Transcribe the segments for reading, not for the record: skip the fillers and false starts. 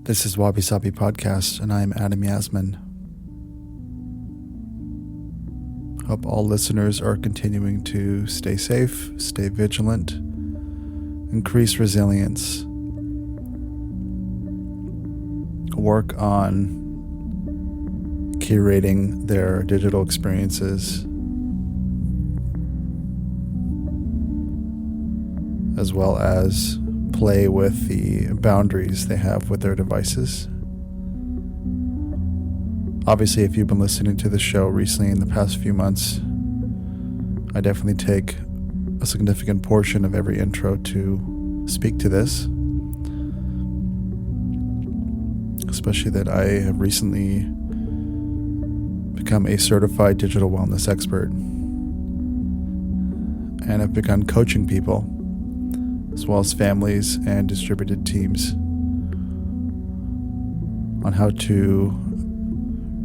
This is Wabi-sabi Podcast, and I am Adam Yasmin. Hope all listeners are continuing to stay safe, stay vigilant, increase resilience, work on curating their digital experiences, as well as play with the boundaries they have with their devices. Obviously, if you've been listening to the show recently in the past few months, I definitely take a significant portion of every intro to speak to this, especially that I have recently become a certified digital wellness expert and have begun coaching people, as well as families and distributed teams, on how to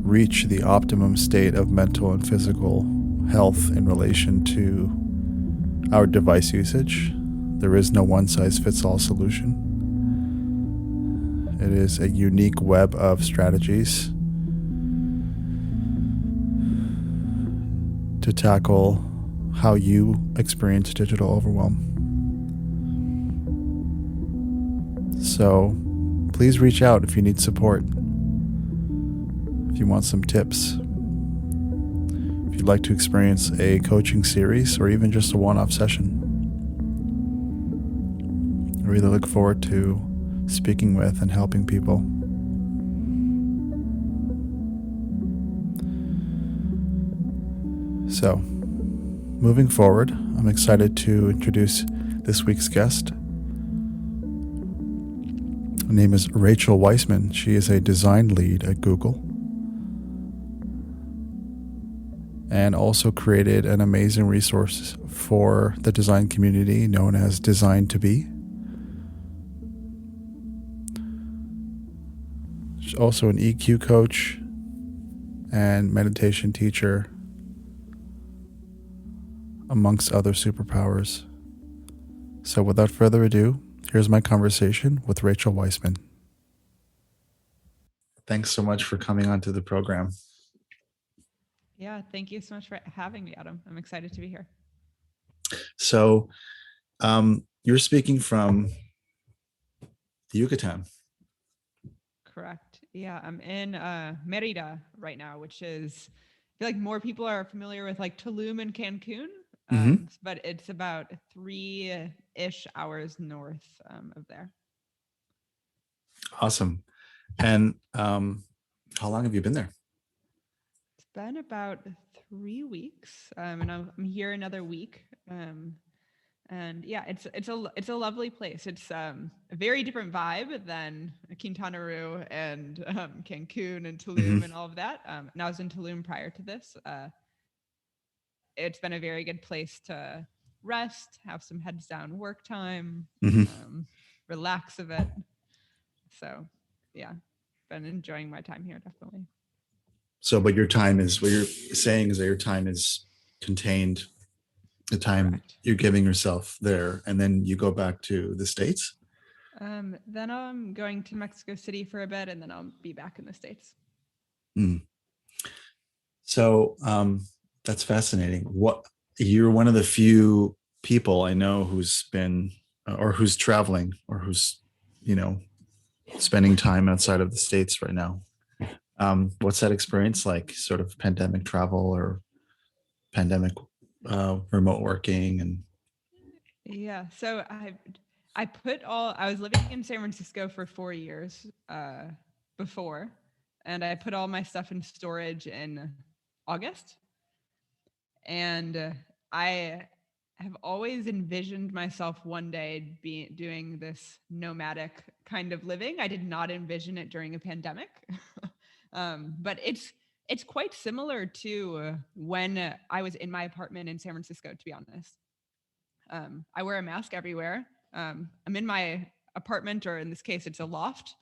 reach the optimum state of mental and physical health in relation to our device usage. There is no one-size-fits-all solution. It is a unique web of strategies to tackle how you experience digital overwhelm. So please reach out if you need support, if you want some tips, if you'd like to experience a coaching series or even just a one-off session. I really look forward to speaking with and helping people. So, moving forward, I'm excited to introduce this week's guest. Her name is Rachel Weissman. She is a design lead at Google and also created an amazing resource for the design community known as Design to Be. She's also an EQ coach and meditation teacher, amongst other superpowers. So without further ado, here's my conversation with Rachel Weissman. Thanks so much for coming onto the program. Yeah, thank you so much for having me, Adam. I'm excited to be here. So you're speaking from the Yucatan. Correct. Yeah, I'm in Merida right now, which is, I feel like more people are familiar with like Tulum and Cancun, but it's about 3-ish hours north of there. Awesome. And how long have you been there? It's been about 3 weeks, and I'm here another week. And yeah, it's a lovely place. It's a very different vibe than Quintana Roo and Cancun and Tulum and all of that. And I was in Tulum prior to this. It's been a very good place to rest, have some heads down work time, relax a bit. So yeah, been enjoying my time here, definitely. So, but your time is, what you're saying is that your time is contained, the time Correct. You're giving yourself there, and then you go back to the States? Then I'm going to Mexico City for a bit, and then I'll be back in the States. So that's fascinating. You're one of the few people I know who's been, or who's traveling, or who's, spending time outside of the States right now. What's that experience like, sort of pandemic travel or pandemic remote working? And yeah, so I was living in San Francisco for 4 years before, and I put all my stuff in storage in August. And I have always envisioned myself one day doing this nomadic kind of living. I did not envision it during a pandemic. But it's quite similar to when I was in my apartment in San Francisco, to be honest. I wear a mask everywhere. I'm in my apartment, or in this case, it's a loft,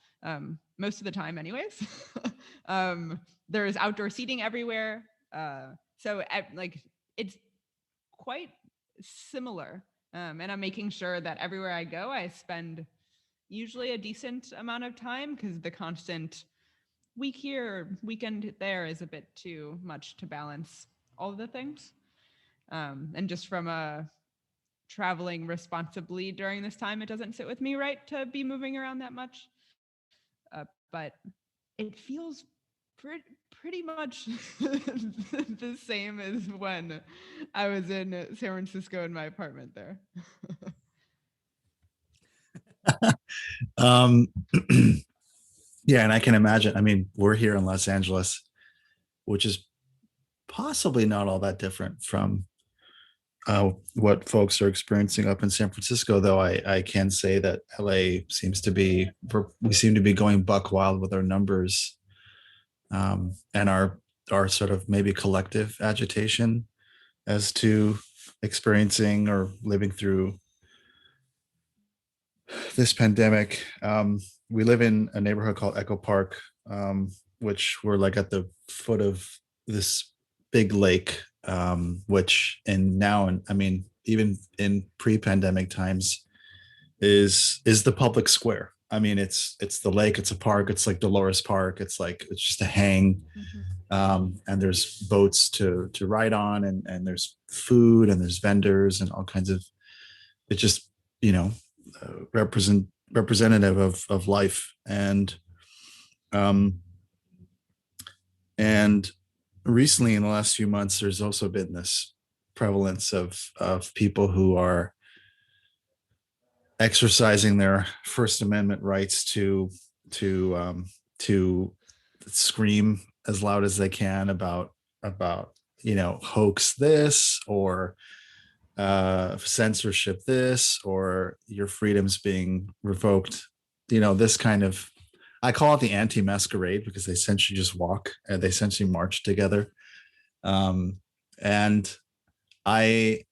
most of the time anyways. There's outdoor seating everywhere. So it's quite similar. And I'm making sure that everywhere I go, I spend usually a decent amount of time because the constant week here, weekend there is a bit too much to balance all of the things. And just from a traveling responsibly during this time, it doesn't sit with me right to be moving around that much. But it feels pretty much the same as when I was in San Francisco in my apartment there. Um, yeah, and I can imagine. I mean, we're here in Los Angeles, which is possibly not all that different from what folks are experiencing up in San Francisco. Though I can say that LA seems to be we seem to be going buck wild with our numbers, and our sort of maybe collective agitation as to experiencing or living through this pandemic. We live in a neighborhood called Echo Park, which we're like at the foot of this big lake, which and now, and I mean, even in pre-pandemic times, is the public square. I mean, it's the lake, it's a park, it's like Dolores Park, it's just a hang, and there's boats to ride on, and there's food and there's vendors and all kinds of. It just you know representative of life, um and recently in the last few months there's also been this prevalence of people who are exercising their First Amendment rights to to scream as loud as they can about hoax this or censorship this or your freedoms being revoked. This kind of, I call it the anti-masquerade because they essentially just walk and they essentially march together. And I,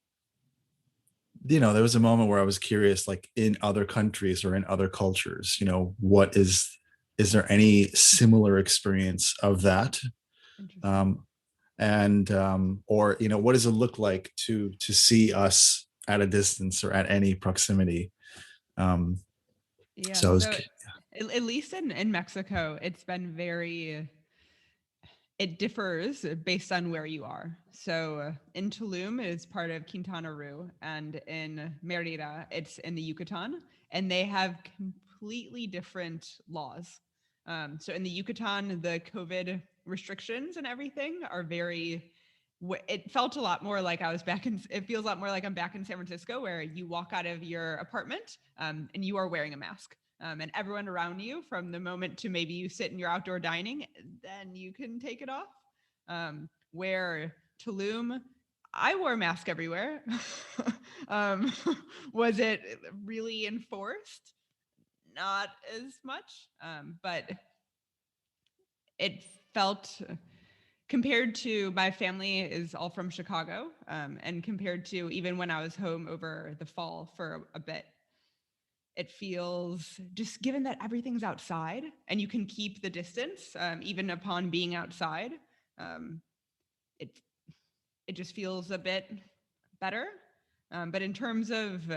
there was a moment where I was curious, like in other countries or in other cultures, what is there any similar experience of that? And or what does it look like to see us at a distance or at any proximity? Yeah. So I was, So at least in Mexico, it's been it differs based on where you are. So in Tulum, it is part of Quintana Roo, and in Merida, it's in the Yucatan, and they have completely different laws. So in the Yucatan, the COVID restrictions and everything are very. It felt a lot more like I was back in. It feels a lot more like I'm back in San Francisco, where you walk out of your apartment and you are wearing a mask. And everyone around you, from the moment to maybe you sit in your outdoor dining, then you can take it off. Where Tulum, I wore a mask everywhere. um, was it really enforced? Not as much, but it felt compared to my family is all from Chicago, and compared to even when I was home over the fall for a bit, it feels just given that everything's outside and you can keep the distance even upon being outside, um, it it just feels a bit better. But in terms of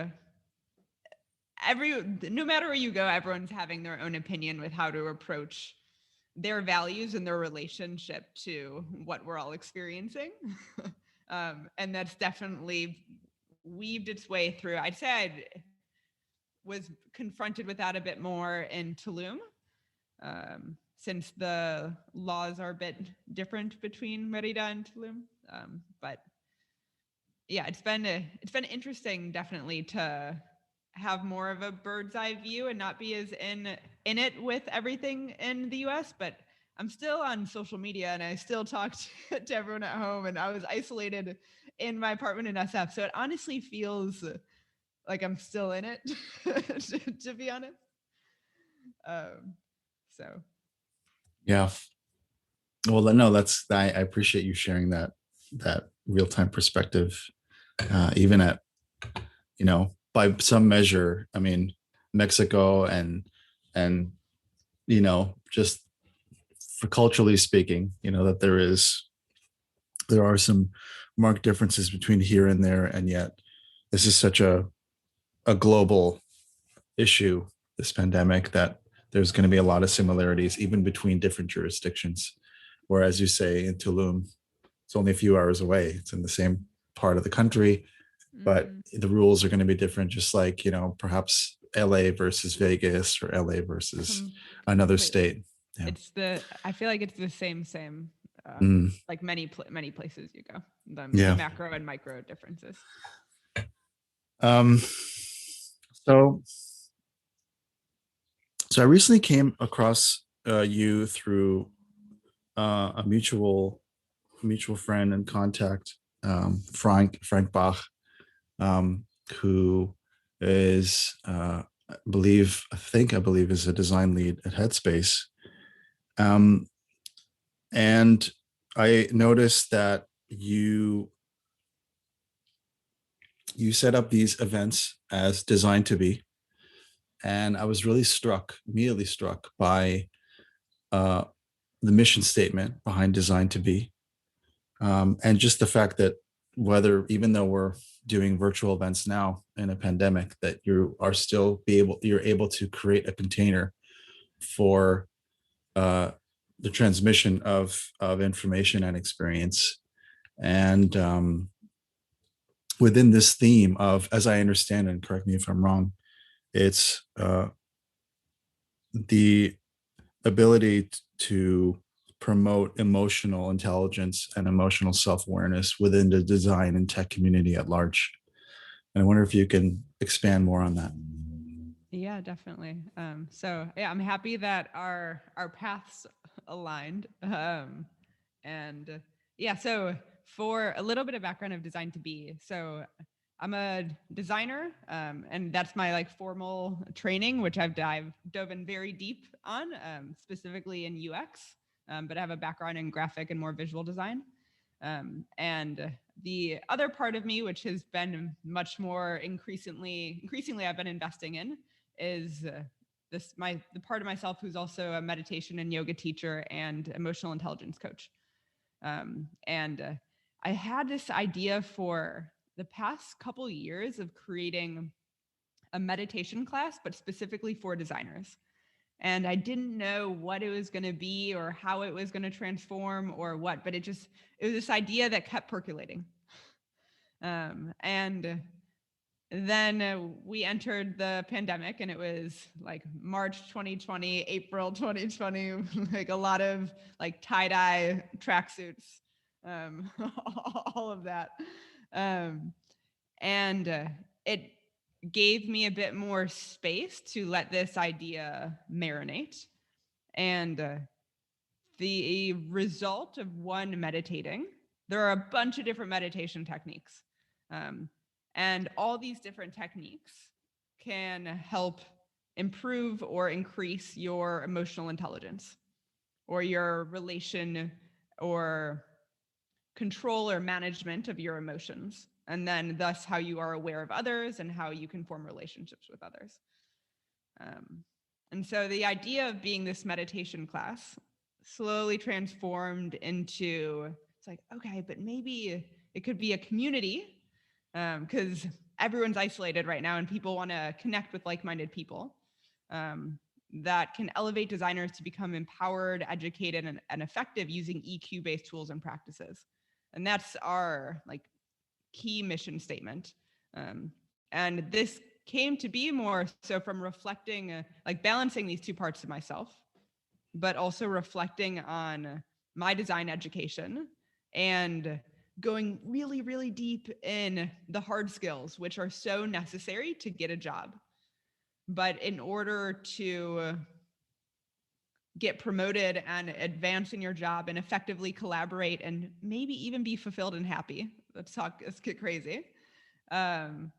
no matter where you go, everyone's having their own opinion with how to approach their values and their relationship to what we're all experiencing. And that's definitely weaved its way through. I'd say I was confronted with that a bit more in Tulum, since the laws are a bit different between Merida and Tulum. But yeah, it's been interesting, definitely, to have more of a bird's eye view and not be as in it with everything in the U.S. But I'm still on social media and I still talk to everyone at home, and I was isolated in my apartment in SF, so it honestly feels like I'm still in it, to be honest. So yeah. Well, no, I appreciate you sharing that real-time perspective, even at, by some measure. I mean, Mexico and just for culturally speaking, that there are some marked differences between here and there, and yet this is such a global issue this pandemic, that there's going to be a lot of similarities even between different jurisdictions. Whereas you say in Tulum, it's only a few hours away. It's in the same part of the country, but Mm-hmm. the rules are going to be different, just like, perhaps LA versus Vegas or LA versus another Completely. state. Yeah. I feel like it's the same, Mm, like many places you go, the yeah. macro and micro differences. Um, so, so I recently came across you through a mutual friend and contact, Frank Bach, um, who is, I believe is a design lead at Headspace. Um, and I noticed that you set up these events as designed to be, and I was really immediately struck by uh, the mission statement behind Design to Be, and just the fact that even though we're doing virtual events now in a pandemic, that you're able to create a container for uh, the transmission of information and experience. And within this theme of, as I understand, and correct me if I'm wrong, it's the ability to promote emotional intelligence and emotional self-awareness within the design and tech community at large. And I wonder if you can expand more on that. Yeah, definitely. So yeah, I'm happy that our paths aligned. And yeah, so for a little bit of background of Design to Be, so I'm a designer, and that's my like formal training, which I've dove in very deep on, specifically in UX. But I have a background in graphic and more visual design. And the other part of me, which has been much more increasingly I've been investing in, is the part of myself who's also a meditation and yoga teacher and emotional intelligence coach. And I had this idea for the past couple years of creating a meditation class, but specifically for designers. And I didn't know what it was going to be or how it was going to transform or what, but it was this idea that kept percolating. And then we entered the pandemic, and it was like March 2020, April 2020, like a lot of like tie-dye tracksuits, all of that. Um, and it gave me a bit more space to let this idea marinate. And the result of one meditating, there are a bunch of different meditation techniques. Um, and all these different techniques can help improve or increase your emotional intelligence or your relation or control or management of your emotions. And then, thus, how you are aware of others and how you can form relationships with others. And so, the idea of being this meditation class slowly transformed into it's like, okay, but maybe it could be a community, because everyone's isolated right now and people want to connect with like-minded people, that can elevate designers to become empowered, educated, and effective using EQ-based tools and practices. And that's our like key mission statement. And this came to be more so from reflecting, like balancing these two parts of myself, but also reflecting on my design education and going really, really deep in the hard skills, which are so necessary to get a job. But in order to get promoted and advance in your job and effectively collaborate and maybe even be fulfilled and happy, let's get crazy. Um,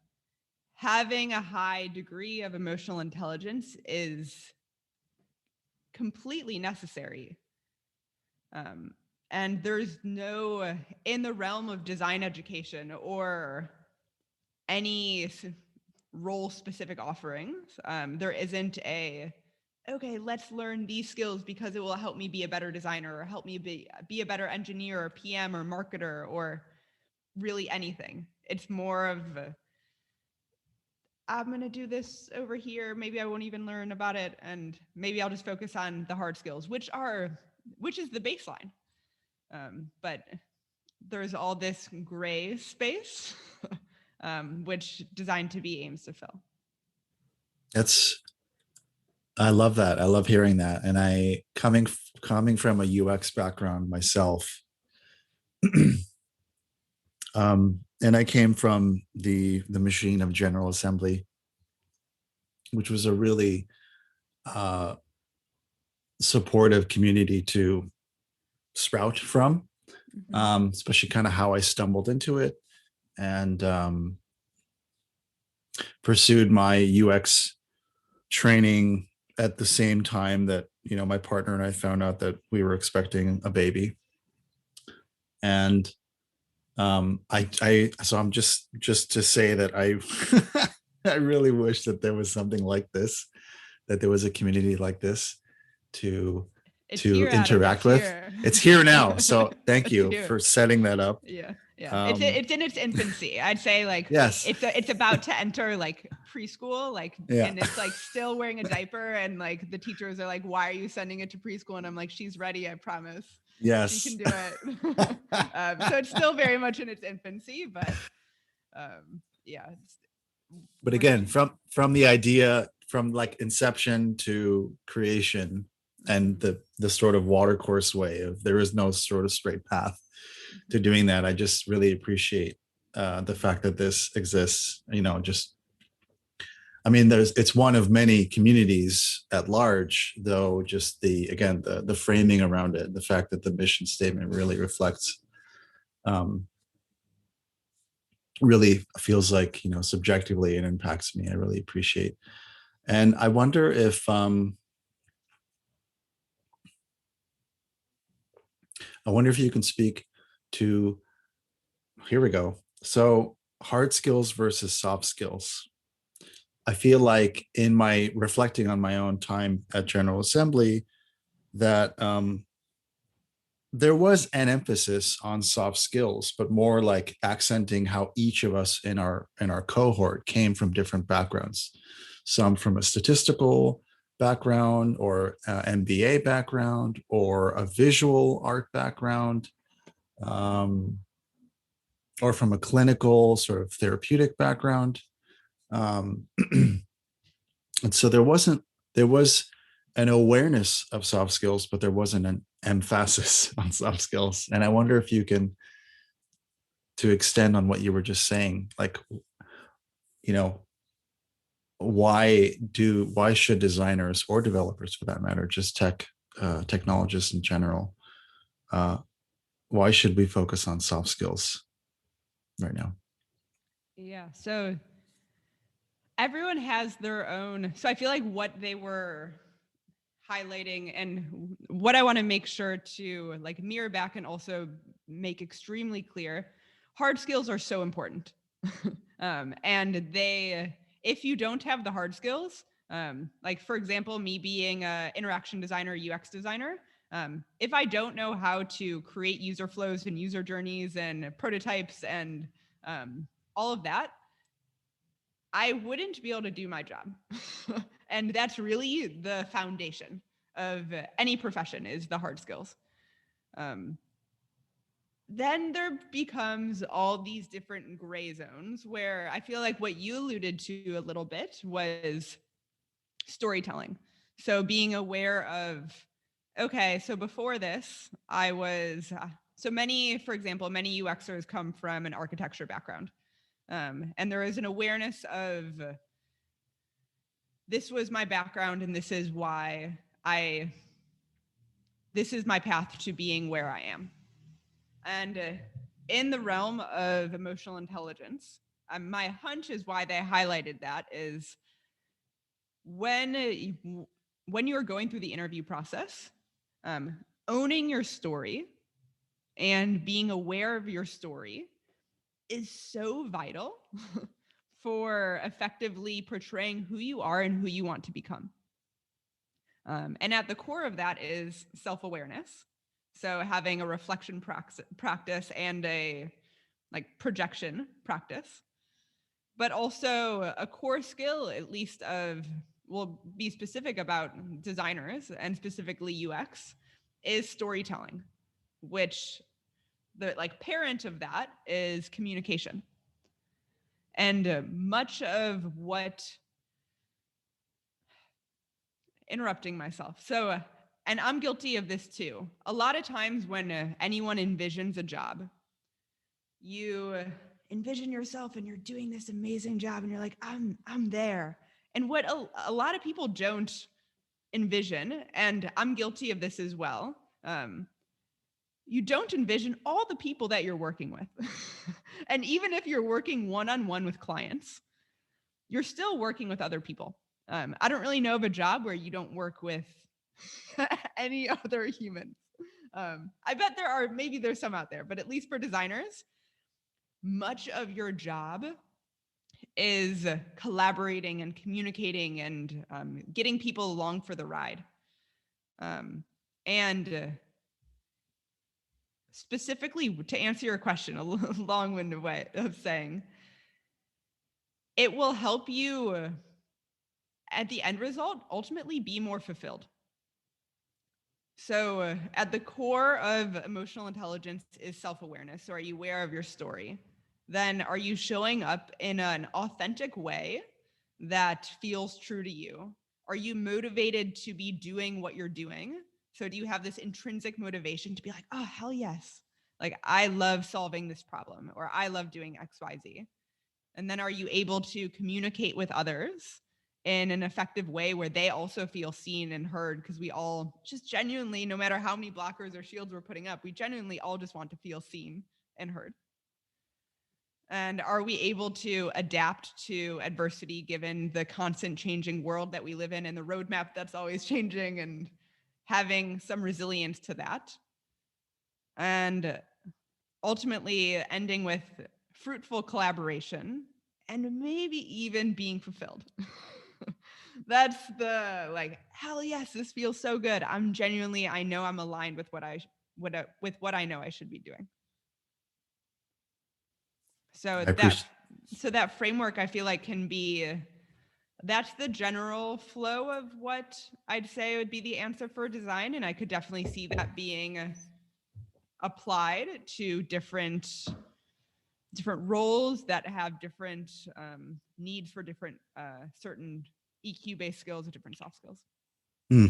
Having a high degree of emotional intelligence is completely necessary. Um, and there's no, in the realm of design education or any role specific offerings, there isn't okay, let's learn these skills because it will help me be a better designer or help me be a better engineer or PM or marketer or really anything. It's more of I'm going to do this over here. Maybe I won't even learn about it. And maybe I'll just focus on the hard skills, which is the baseline. But there's all this gray space, which designed to be aims to fill. I love that. I love hearing that. And I coming from a UX background myself, and I came from the machine of General Assembly, which was a really supportive community to sprout from, especially kind of how I stumbled into it and pursued my UX training at the same time that, you know, my partner and I found out that we were expecting a baby. And so I'm just to say that I I really wish that there was something like this, that there was a community like this to interact with. It's here now. So thank you for setting that up. Yeah. It's in its infancy. I'd say like, yes, it's about to enter like preschool, like, and it's like still wearing a diaper, and like the teachers are like, why are you sending it to preschool? And I'm like, she's ready, I promise. Yes, she can do it. So it's still very much in its infancy, but yeah. But again, from the idea, from like inception to creation, and the sort of watercourse way of, there is no sort of straight path to doing that. I just really appreciate the fact that this exists. You know, just, I mean, it's one of many communities at large, though. Just the framing around it, the fact that the mission statement really reflects, really feels like, you know, subjectively it impacts me. I really appreciate, and I wonder if you can speak to, here we go. So hard skills versus soft skills. I feel like in my reflecting on my own time at General Assembly that there was an emphasis on soft skills, but more like accenting how each of us in our cohort came from different backgrounds. Some from a statistical background, or MBA background, or a visual art background, or from a clinical sort of therapeutic background. And so there was an awareness of soft skills, but there wasn't an emphasis on soft skills. And I wonder if you can, to extend on what you were just saying, like, you know, why should designers, or developers for that matter, just technologists in general, why should we focus on soft skills right now? Yeah. So everyone has their own. So I feel like what they were highlighting, and what I want to make sure to like mirror back and also make extremely clear, hard skills are so important. And if you don't have the hard skills, like for example, me being an interaction designer, UX designer, if I don't know how to create user flows and user journeys and prototypes and all of that, I wouldn't be able to do my job. And that's really the foundation of any profession, is the hard skills. Then there becomes all these different gray zones where I feel like what you alluded to a little bit was storytelling. So being aware of, okay, so before this, I was, for example, many UXers come from an architecture background. And there is an awareness of, this was my background and this is why this is my path to being where I am. And in the realm of emotional intelligence, my hunch is why they highlighted that is when you're going through the interview process, owning your story and being aware of your story is so vital for effectively portraying who you are and who you want to become. And at the core of that is self-awareness. So having a reflection practice and a like projection practice. but also a core skill, at least of, we'll be specific about designers and specifically UX, is storytelling, which the like parent of that is communication. And much of what, interrupting myself. So, and I'm guilty of this too. A lot of times when anyone envisions a job, you envision yourself and you're doing this amazing job and you're like, I'm there. And what a lot of people don't envision, and I'm guilty of this as well, you don't envision all the people that you're working with. And even if you're working one-on-one with clients, you're still working with other people. I don't really know of a job where you don't work with any other humans. I bet maybe there's some out there, but at least for designers, much of your job is collaborating and communicating and getting people along for the ride. And specifically, to answer your question, a long-winded way of saying, it will help you at the end result ultimately be more fulfilled. So at the core of emotional intelligence is self-awareness. So are you aware of your story? Then are you showing up in an authentic way that feels true to you? Are you motivated to be doing what you're doing? So do you have this intrinsic motivation to be like, oh, hell yes. Like, I love solving this problem, or I love doing X, Y, Z. And then are you able to communicate with others in an effective way where they also feel seen and heard? Because we all just genuinely, no matter how many blockers or shields we're putting up, we genuinely all just want to feel seen and heard. And are we able to adapt to adversity given the constant changing world that we live in and the roadmap that's always changing, and having some resilience to that? And ultimately ending with fruitful collaboration and maybe even being fulfilled. That's the like, hell yes, this feels so good. I'm genuinely, I know I'm aligned with what I know I should be doing. So that framework, I feel like, can be, that's the general flow of what I'd say would be the answer for design. And I could definitely see that being applied to different roles that have different needs for different certain EQ-based skills or different soft skills. I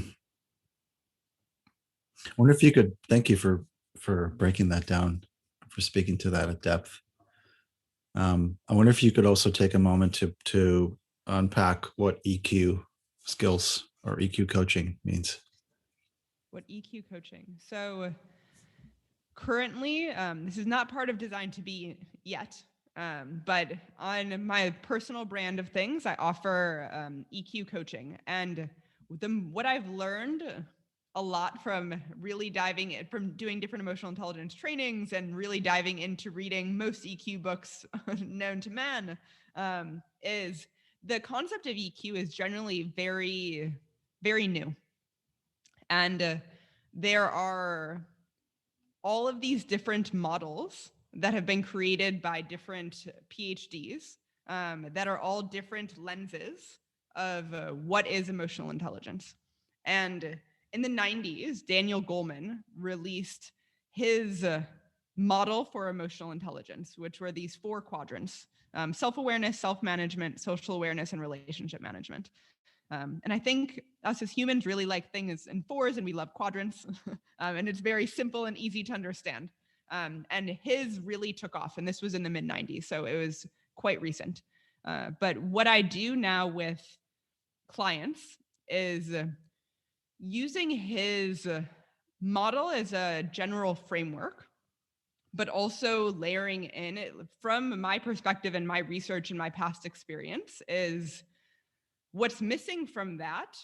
wonder if you could, thank you for breaking that down, for speaking to that at depth. I wonder if you could also take a moment to unpack what EQ skills or EQ coaching means. What EQ coaching? So currently, this is not part of Design to Be yet, but on my personal brand of things, I offer EQ coaching. And what I've learned a lot from really from doing different emotional intelligence trainings and really diving into reading most EQ books known to man, is the concept of EQ is generally very, very new. And there are all of these different models that have been created by different PhDs that are all different lenses of what is emotional intelligence. And in the 90s, Daniel Goleman released his model for emotional intelligence, which were these 4 quadrants: self-awareness, self-management, social awareness, and relationship management. And I think us as humans really like things in 4s, and we love quadrants. And it's very simple and easy to understand. And his really took off, and this was in the mid 90s, so it was quite recent. But what I do now with clients is using his model as a general framework, but also layering in it from my perspective and my research and my past experience is what's missing from that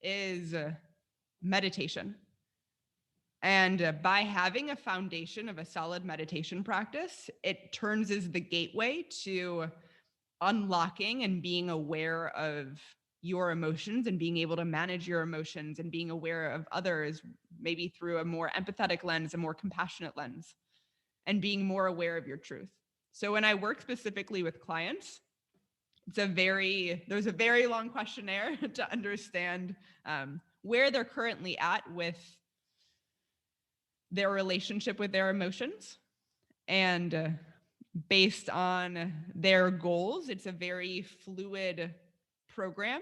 is meditation. And by having a foundation of a solid meditation practice, it turns as the gateway to unlocking and being aware of your emotions and being able to manage your emotions and being aware of others, maybe through a more empathetic lens, a more compassionate lens, and being more aware of your truth. So when I work specifically with clients, there's a very long questionnaire to understand where they're currently at with their relationship with their emotions. And based on their goals, it's a very fluid program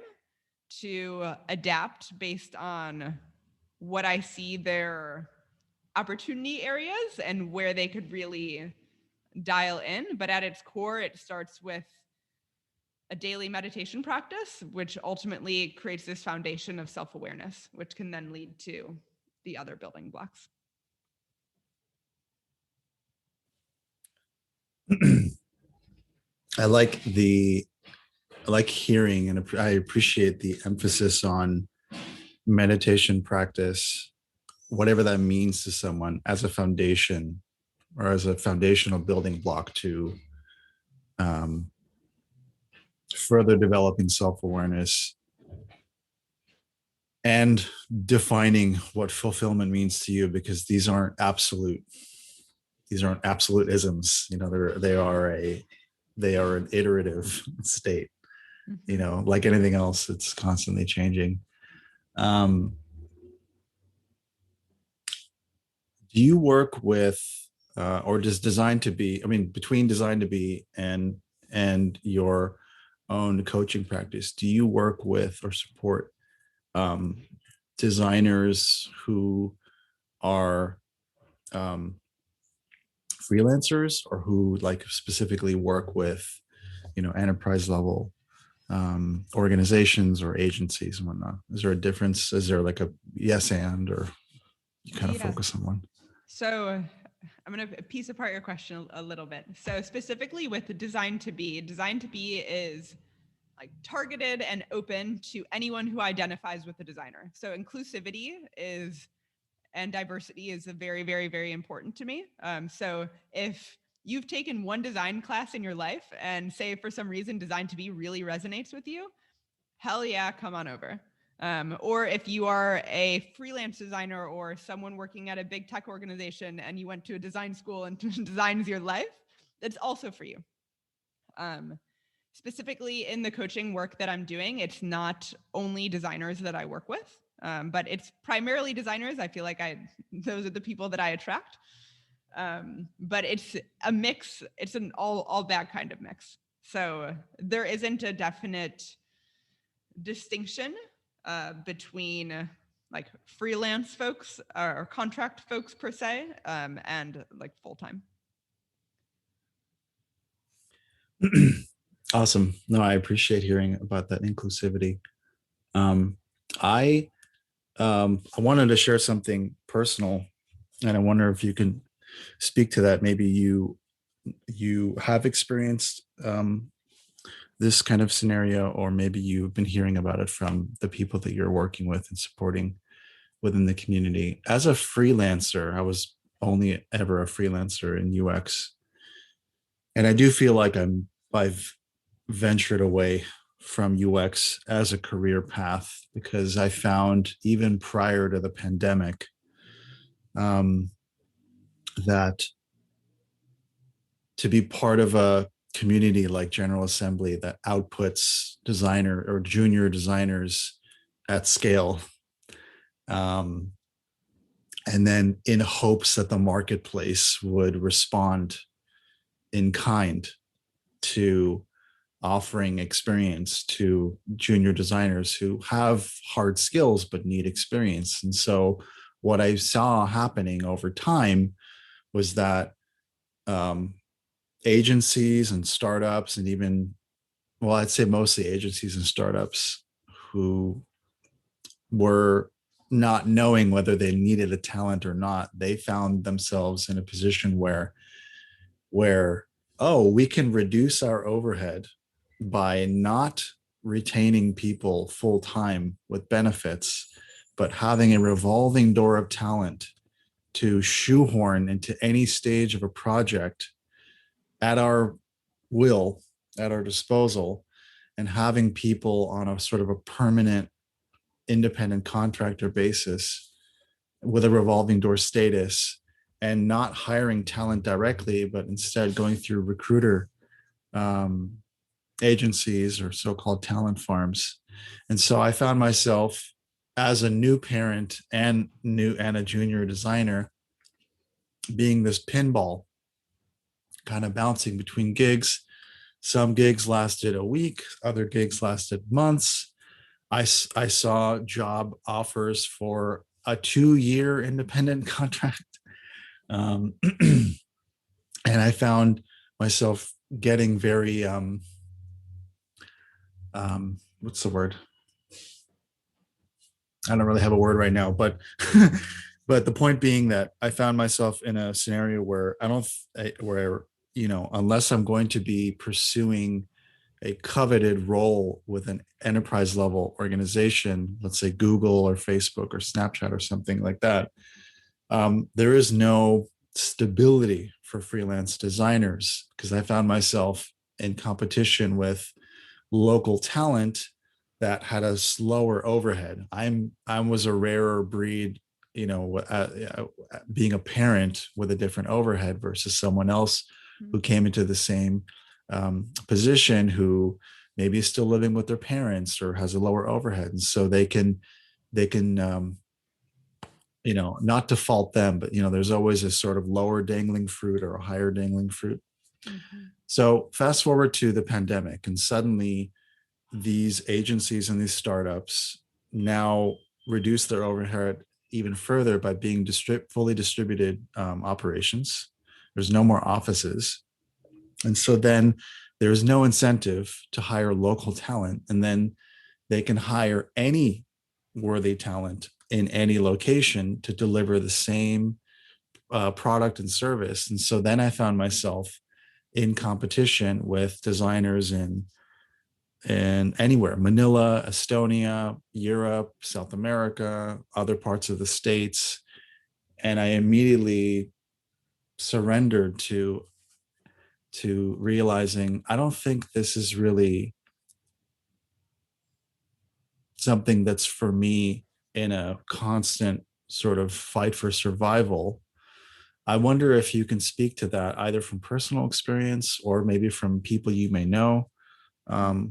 to adapt based on what I see their opportunity areas and where they could really dial in. But at its core, it starts with a daily meditation practice, which ultimately creates this foundation of self-awareness, which can then lead to the other building blocks. I like hearing, and I appreciate the emphasis on meditation practice, whatever that means to someone, as a foundation or as a foundational building block to um, further developing self-awareness and defining what fulfillment means to you, because these aren't absolutisms. They are an iterative state. Like anything else, it's constantly changing. Do you work with or does Design to Be, between Design to Be and your own coaching practice, do you work with or support designers who are freelancers, or who like specifically work with enterprise level organizations or agencies and whatnot? Is there a difference? Is there like a yes and, or you kind of focus on one? So I'm going to piece apart your question a little bit. So specifically with Design to Be is like targeted and open to anyone who identifies with the designer. So inclusivity and diversity is a very, very, very important to me. So if you've taken one design class in your life and say for some reason Design to Be really resonates with you, hell yeah, come on over. Or if you are a freelance designer or someone working at a big tech organization and you went to a design school and designs your life, it's also for you. Specifically in the coaching work that I'm doing, it's not only designers that I work with, but it's primarily designers. I feel like those are the people that I attract. But it's a mix. It's an all bad kind of mix. So there isn't a definite distinction between like freelance folks or contract folks per se, and like full-time. Awesome. No, I appreciate hearing about that inclusivity. I wanted to share something personal, and I wonder if you can speak to that. Maybe you have experienced this kind of scenario, or maybe you've been hearing about it from the people that you're working with and supporting within the community. As a freelancer, I was only ever a freelancer in UX, and I do feel like I've ventured away from UX as a career path, because I found even prior to the pandemic that to be part of a community like General Assembly that outputs designer or junior designers at scale, and then in hopes that the marketplace would respond in kind to offering experience to junior designers who have hard skills but need experience. And so what I saw happening over time was that agencies and startups, and even, well, I'd say mostly agencies and startups, who were not knowing whether they needed a talent or not, they found themselves in a position where oh, we can reduce our overhead by not retaining people full time with benefits, but having a revolving door of talent to shoehorn into any stage of a project at our will, at our disposal, and having people on a sort of a permanent independent contractor basis with a revolving door status, and not hiring talent directly, but instead going through recruiter agencies or so-called talent farms. And so I found myself as a new parent and a junior designer being this pinball kind of bouncing between gigs. Some gigs lasted a week, other gigs lasted months. I saw job offers for a 2-year independent contract. Um, and I found myself getting very, what's the word? I don't really have a word right now, but but the point being that I found myself in a scenario where I don't where unless I'm going to be pursuing a coveted role with an enterprise level organization, let's say Google or Facebook or Snapchat or something like that, there is no stability for freelance designers because I found myself in competition with local talent that had a slower overhead. I was a rarer breed, being a parent with a different overhead versus someone else who came into the same position who maybe is still living with their parents or has a lower overhead, and so they can not to fault them, but there's always a sort of lower dangling fruit or a higher dangling fruit. Mm-hmm. So fast forward to the pandemic, and suddenly these agencies and these startups now reduce their overhead even further by being fully distributed operations. There's no more offices. And so then there's no incentive to hire local talent. And then they can hire any worthy talent in any location to deliver the same product and service. And so then I found myself in competition with designers in anywhere, Manila, Estonia, Europe, South America, other parts of the States. And I immediately surrendered to realizing I don't think this is really something that's for me in a constant sort of fight for survival. I wonder if you can speak to that either from personal experience or maybe from people you may know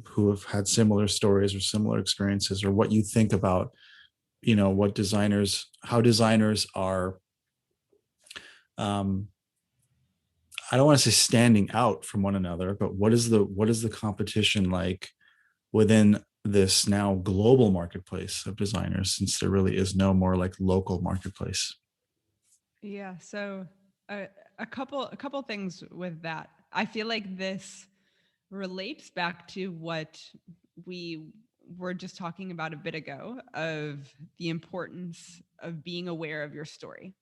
who have had similar stories or similar experiences, or what you think about, how designers are, um, I don't want to say standing out from one another, but what is the competition like within this now global marketplace of designers, since there really is no more like local marketplace? Yeah. So a couple things with that. I feel like this relates back to what we were just talking about a bit ago of the importance of being aware of your story.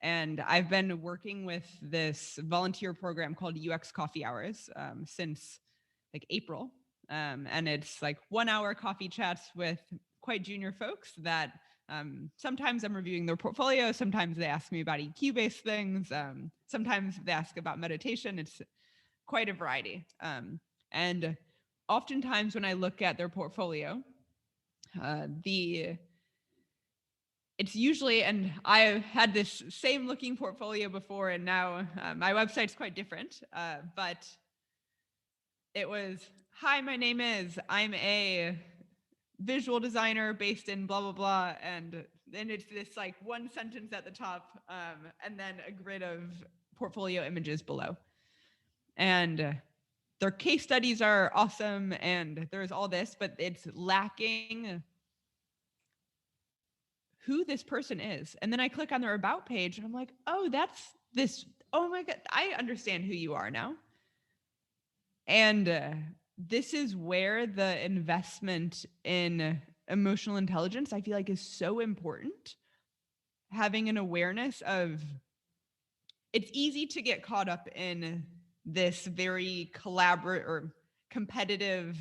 And I've been working with this volunteer program called UX Coffee Hours since like April. And it's like 1 hour coffee chats with quite junior folks that sometimes I'm reviewing their portfolio. Sometimes they ask me about EQ based things. Sometimes they ask about meditation. It's quite a variety. And oftentimes when I look at their portfolio, it's usually, and I had this same looking portfolio before, and now my website's quite different, but it was, hi, my name is, I'm a visual designer based in blah, blah, blah. And then it's this like one sentence at the top, and then a grid of portfolio images below. And their case studies are awesome, and there's all this, but it's lacking who this person is. And then I click on their about page and I'm like, oh, that's this. Oh my God, I understand who you are now. And this is where the investment in emotional intelligence, I feel like, is so important. Having an awareness of, it's easy to get caught up in this very collaborative or competitive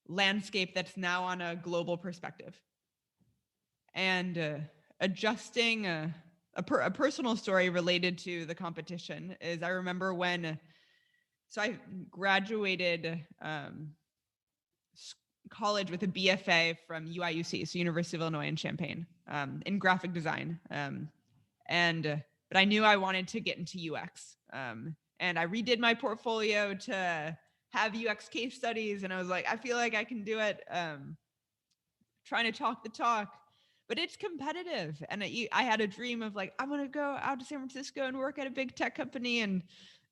landscape that's now on a global perspective. And adjusting a personal story related to the competition is, I remember so I graduated college with a BFA from UIUC, so University of Illinois in Champaign, in graphic design. But I knew I wanted to get into UX. And I redid my portfolio to have UX case studies. And I was like, I feel like I can do it. Trying to talk the talk, but it's competitive. And I had a dream of like, I'm going to go out to San Francisco and work at a big tech company and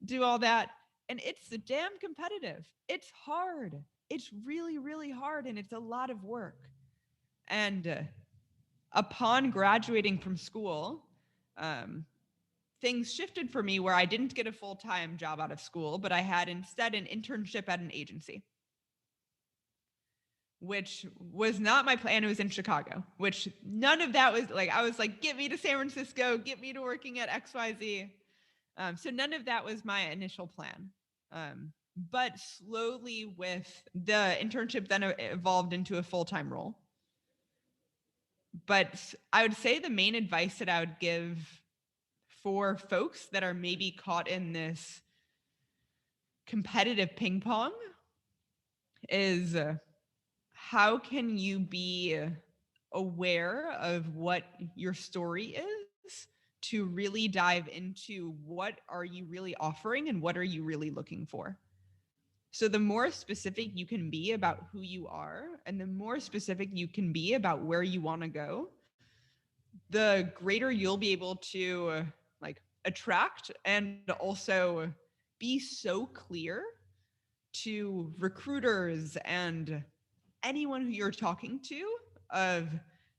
do all that. And it's damn competitive. It's hard. It's really, really hard. And it's a lot of work. And upon graduating from school, things shifted for me where I didn't get a full-time job out of school, but I had instead an internship at an agency, which was not my plan. It was in Chicago, which none of that was like, I was like, get me to San Francisco, get me to working at XYZ. So none of that was my initial plan. But slowly with the internship then evolved into a full-time role. But I would say the main advice that I would give for folks that are maybe caught in this competitive ping pong is how can you be aware of what your story is to really dive into what are you really offering and what are you really looking for. So the more specific you can be about who you are and the more specific you can be about where you want to go, the greater you'll be able to like attract and also be so clear to recruiters and anyone who you're talking to of,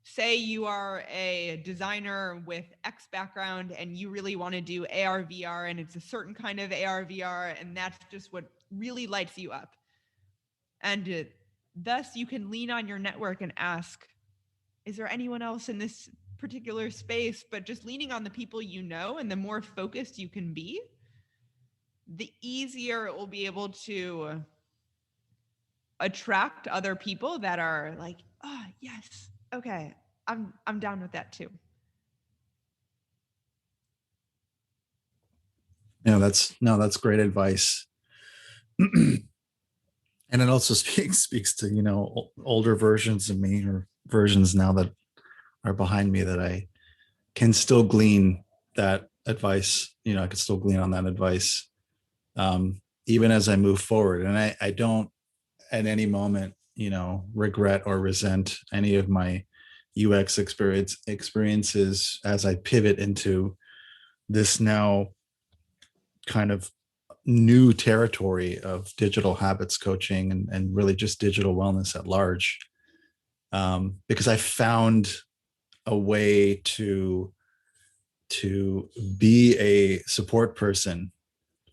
say you are a designer with X background and you really want to do AR VR and it's a certain kind of AR VR and that's just what really lights you up. And thus you can lean on your network and ask, is there anyone else in this particular space? But just leaning on the people you know, and the more focused you can be, the easier it will be able to attract other people that are like, oh yes, okay, I'm down with that too. Yeah, that's great advice. And it also speaks to, you know, older versions of me, or versions now that are behind me, that I can still glean that advice. You know, I can still glean on that advice, even as I move forward. And I don't at any moment, you know, regret or resent any of my UX experiences as I pivot into this now kind of new territory of digital habits coaching and really just digital wellness at large, because I found a way to be a support person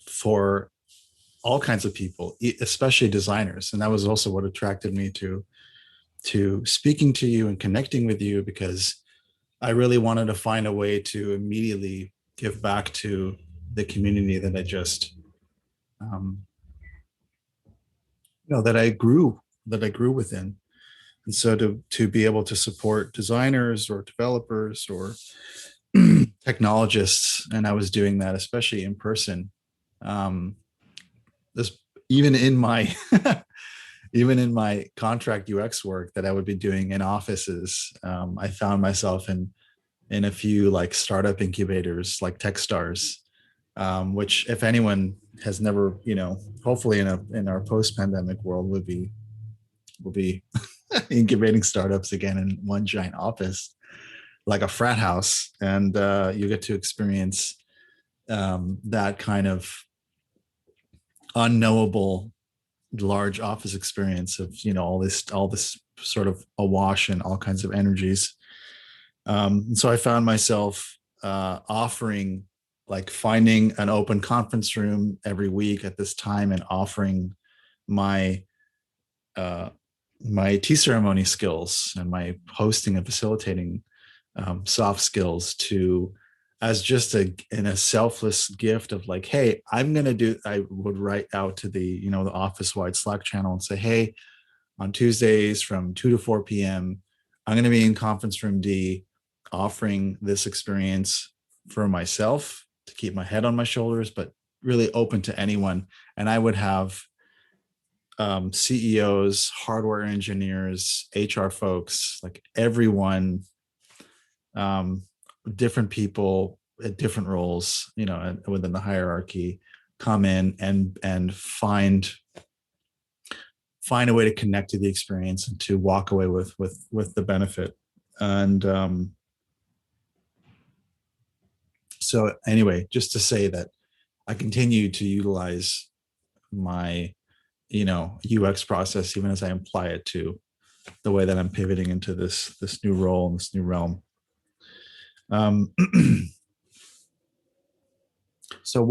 for all kinds of people, especially designers. And that was also what attracted me to speaking to you and connecting with you, because I really wanted to find a way to immediately give back to the community that I just that I grew within. And so to be able to support designers or developers or technologists, and I was doing that especially in person. This even in my even in my contract UX work that I would be doing in offices, I found myself in a few like startup incubators like Techstars, which if anyone has never, you know, hopefully in our post-pandemic world will be incubating startups again in one giant office, like a frat house, and you get to experience that kind of unknowable large office experience of, you know, all this sort of awash in all kinds of energies. So I found myself offering, like finding an open conference room every week at this time and offering my my tea ceremony skills and my hosting and facilitating soft skills to, as just in a selfless gift of like, hey, I would write out to the, you know, the office wide Slack channel and say, hey, on Tuesdays from 2 to 4 p.m., I'm going to be in conference room D offering this experience for myself to keep my head on my shoulders, but really open to anyone. And I would have CEOs, hardware engineers, HR folks, like everyone, different people at different roles, you know, within the hierarchy, come in and find find a way to connect to the experience and to walk away with the benefit. And so anyway, just to say that I continue to utilize my, UX process, even as I apply it to the way that I'm pivoting into this new role and this new realm. Um, so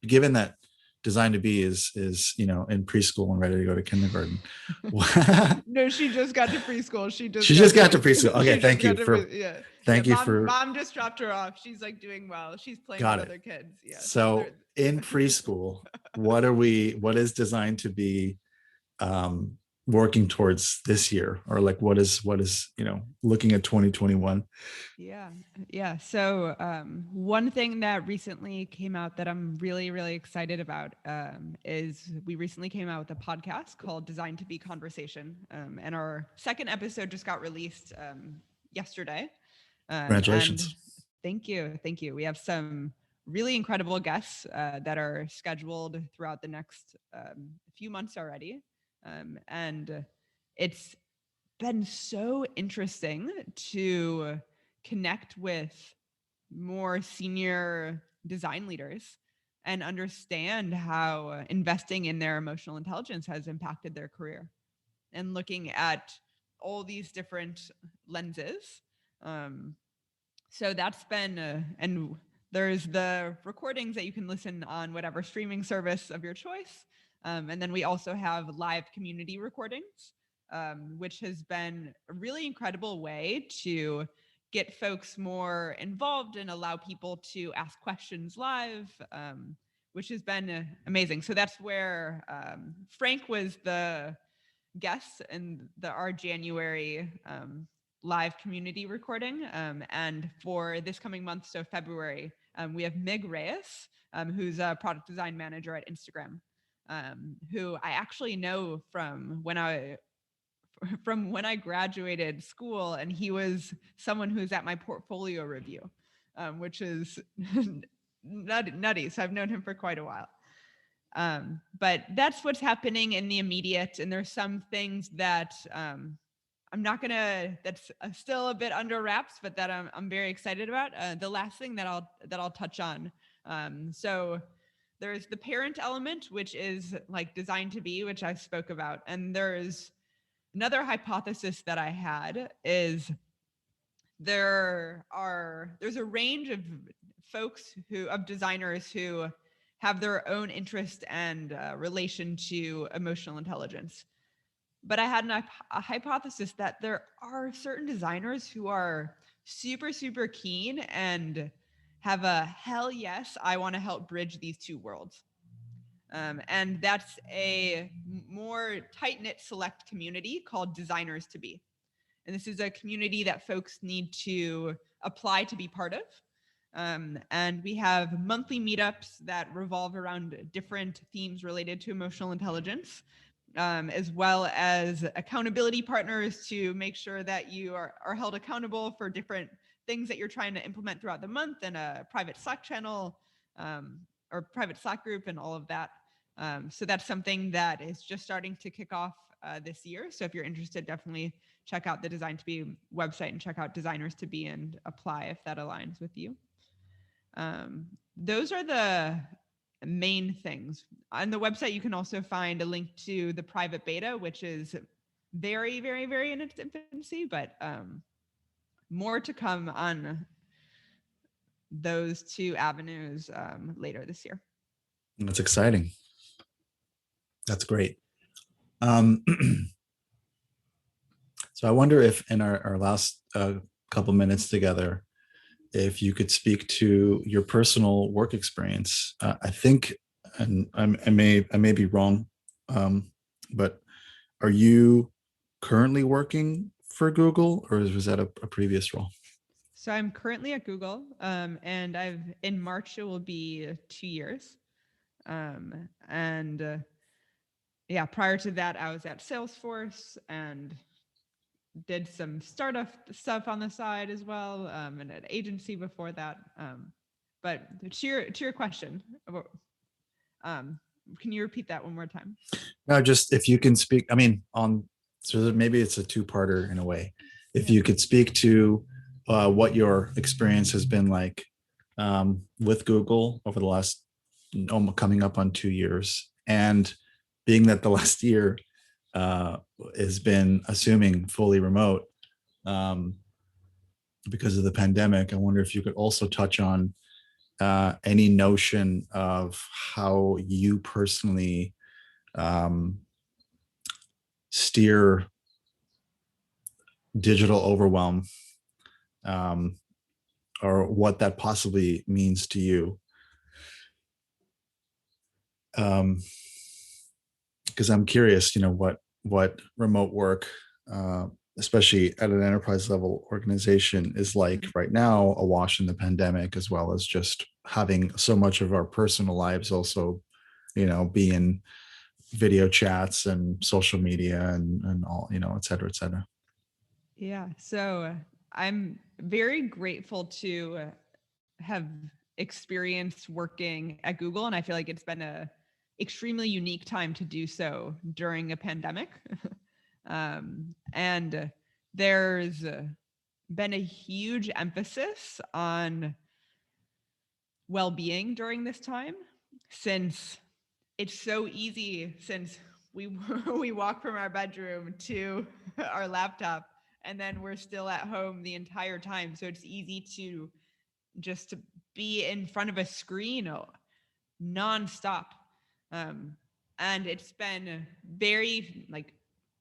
given that Design to Be is in preschool and ready to go to kindergarten. No, she just got to preschool. She just got to preschool. Okay, thank you for mom just dropped her off. She's like doing well. She's playing with other kids. Yeah. So in preschool, what is Design to Be working towards this year, or like what is looking at 2021? Yeah. So one thing that recently came out that I'm really, really excited about is we recently came out with a podcast called Design to Be Conversation, and our second episode just got released yesterday. Congratulations. Thank you. We have some really incredible guests that are scheduled throughout the next few months already. And it's been so interesting to connect with more senior design leaders and understand how investing in their emotional intelligence has impacted their career, and looking at all these different lenses. So that's been, and there's the recordings that you can listen on whatever streaming service of your choice. And then we also have live community recordings, which has been a really incredible way to get folks more involved and allow people to ask questions live, which has been amazing. So that's where Frank was the guest in our January live community recording. And for this coming month, so February, we have Mig Reyes, who's a product design manager at Instagram, who I actually know from when I graduated school, and he was someone who's at my portfolio review, which is nutty. So I've known him for quite a while. But that's what's happening in the immediate. And there's some things that that's still a bit under wraps, but that I'm very excited about. The last thing that I'll touch on. So there's the parent element, which is like Design to Be, which I spoke about. And there's another hypothesis that I had is there's a range of folks of designers who have their own interest and relation to emotional intelligence. But I had a hypothesis that there are certain designers who are super, super keen and have a hell yes, I want to help bridge these two worlds. And that's a more tight-knit select community called Designers to Be. And this is a community that folks need to apply to be part of. And we have monthly meetups that revolve around different themes related to emotional intelligence, as well as accountability partners to make sure that you are held accountable for different things that you're trying to implement throughout the month, and a private Slack channel or private Slack group and all of that. So that's something that is just starting to kick off this year. So if you're interested, definitely check out the Design to Be website and check out Designers to Be and apply if that aligns with you. Those are the main things. On the website, you can also find a link to the private beta, which is very, very, very in its infancy, but more to come on those two avenues later this year. That's exciting. That's great. So I wonder if in our last couple minutes together, if you could speak to your personal work experience. I think, and I may be wrong, but are you currently working for Google, or was that a previous role? So I'm currently at Google, and in March it will be 2 years. Yeah, prior to that, I was at Salesforce and did some startup stuff on the side as well, and an agency before that. But to your question, Can you repeat that one more time? No, just if you can speak, I mean, on, so maybe it's a two-parter in a way. If Yeah. you could speak to what your experience has been like with Google over the last coming up on 2 years, and being that the last year has been assuming fully remote because of the pandemic, I wonder if you could also touch on any notion of how you personally steer digital overwhelm, um, or what that possibly means to you. Because I'm curious, what remote work, especially at an enterprise level organization, is like right now, awash in the pandemic, as well as just having so much of our personal lives also, be in video chats and social media and all, et cetera, et cetera. Yeah. So I'm very grateful to have experienced working at Google, and I feel like it's been a extremely unique time to do so during a pandemic. And there's been a huge emphasis on well-being during this time, since it's so easy, since we we walk from our bedroom to our laptop and then we're still at home the entire time, so it's easy to just be in front of a screen nonstop. And it's been very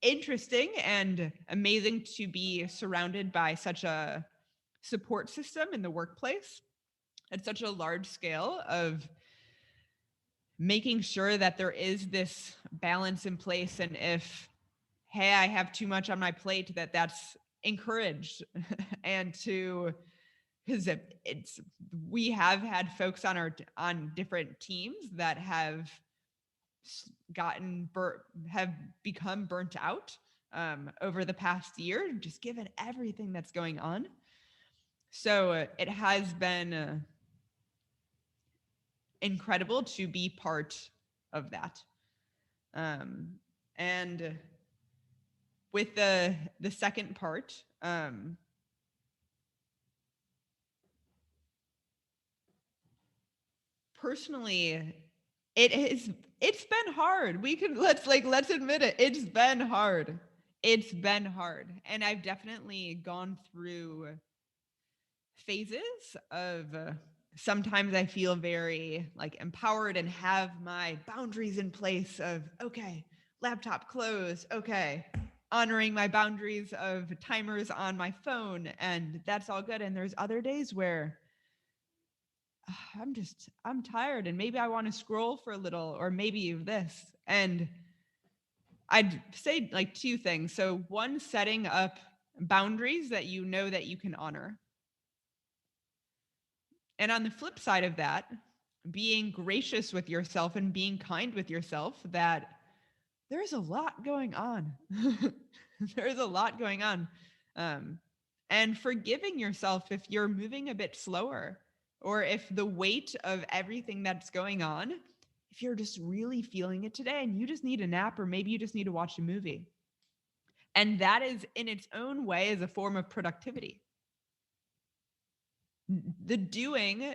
interesting and amazing to be surrounded by such a support system in the workplace at such a large scale of making sure that there is this balance in place. And if, hey, I have too much on my plate, that's encouraged. And to, because it's we have had folks on different teams that have have become burnt out over the past year, just given everything that's going on. So it has been incredible to be part of that. And with the second part, personally, it's been hard. Let's admit it. It's been hard. It's been hard. And I've definitely gone through phases of sometimes I feel very empowered and have my boundaries in place of, okay, laptop closed, okay, honoring my boundaries of timers on my phone, and that's all good. And there's other days where I'm tired and maybe I want to scroll for a little, or maybe this. And I'd say two things. So one, setting up boundaries that that you can honor. And on the flip side of that, being gracious with yourself and being kind with yourself, that there's a lot going on. There's a lot going on. And forgiving yourself if you're moving a bit slower, or if the weight of everything that's going on, if you're just really feeling it today and you just need a nap, or maybe you just need to watch a movie. And that is in its own way is a form of productivity. The doing,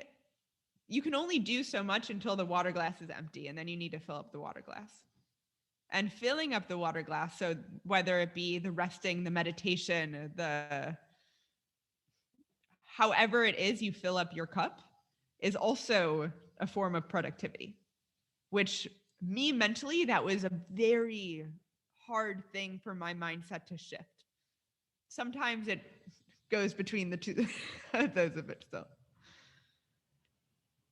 you can only do so much until the water glass is empty, and then you need to fill up the water glass. And filling up the water glass, so whether it be the resting, the meditation, however it is you fill up your cup, is also a form of productivity, which me mentally, that was a very hard thing for my mindset to shift. Sometimes it goes between the two, those of it still.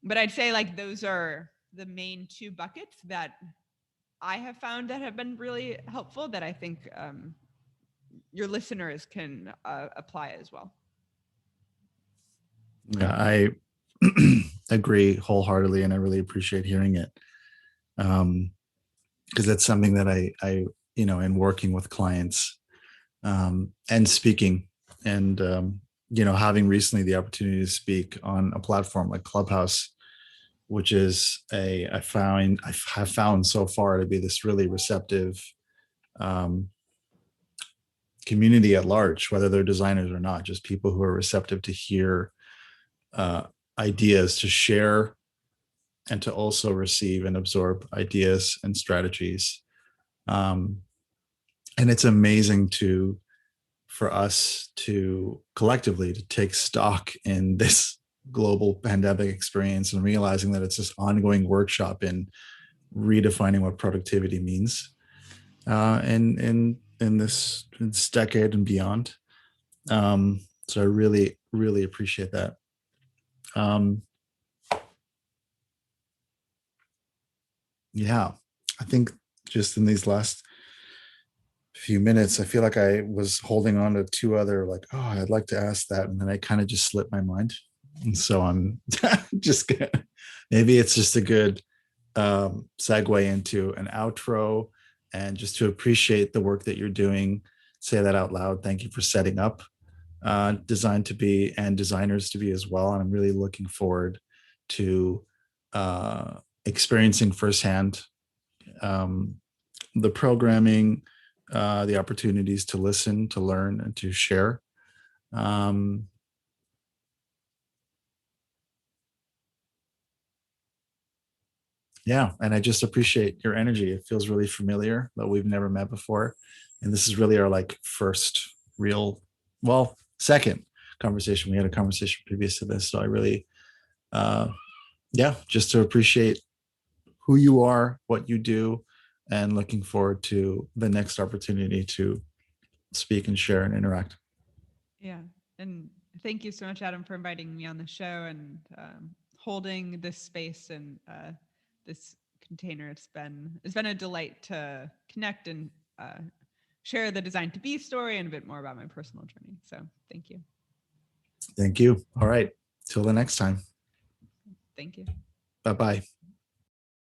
But I'd say those are the main two buckets that I have found that have been really helpful, that I think your listeners can apply as well. Yeah, I agree wholeheartedly, and I really appreciate hearing it. Because that's something that I in working with clients and speaking, and having recently the opportunity to speak on a platform like Clubhouse, which is I have found so far to be this really receptive um, community at large, whether they're designers or not, just people who are receptive to hear uh, ideas, to share, and to also receive and absorb ideas and strategies. Um, and it's amazing for us to collectively to take stock in this global pandemic experience and realizing that it's this ongoing workshop in redefining what productivity means in this decade and beyond. So I really, really appreciate that. Um, yeah, I think just in these last few minutes, I feel like I was holding on to two other, like, oh, I'd like to ask that. And then I kind of just slipped my mind. And so I'm just gonna, maybe it's just a good segue into an outro and just to appreciate the work that you're doing. Say that out loud. Thank you for setting up Design to Be and Designers to Be as well. And I'm really looking forward to experiencing firsthand um, the programming, the opportunities to listen, to learn, and to share. Um, yeah, and I just appreciate your energy. It feels really familiar, though we've never met before, and this is really our like first real, well, second conversation. We had a conversation previous to this, so I really, uh, yeah, just to appreciate who you are, what you do, and looking forward to the next opportunity to speak and share and interact. Yeah. And thank you so much, Adam, for inviting me on the show and holding this space and this container. It's been a delight to connect and share the Design to Be story and a bit more about my personal journey. So thank you. Thank you. All right. Till the next time. Thank you. Bye bye.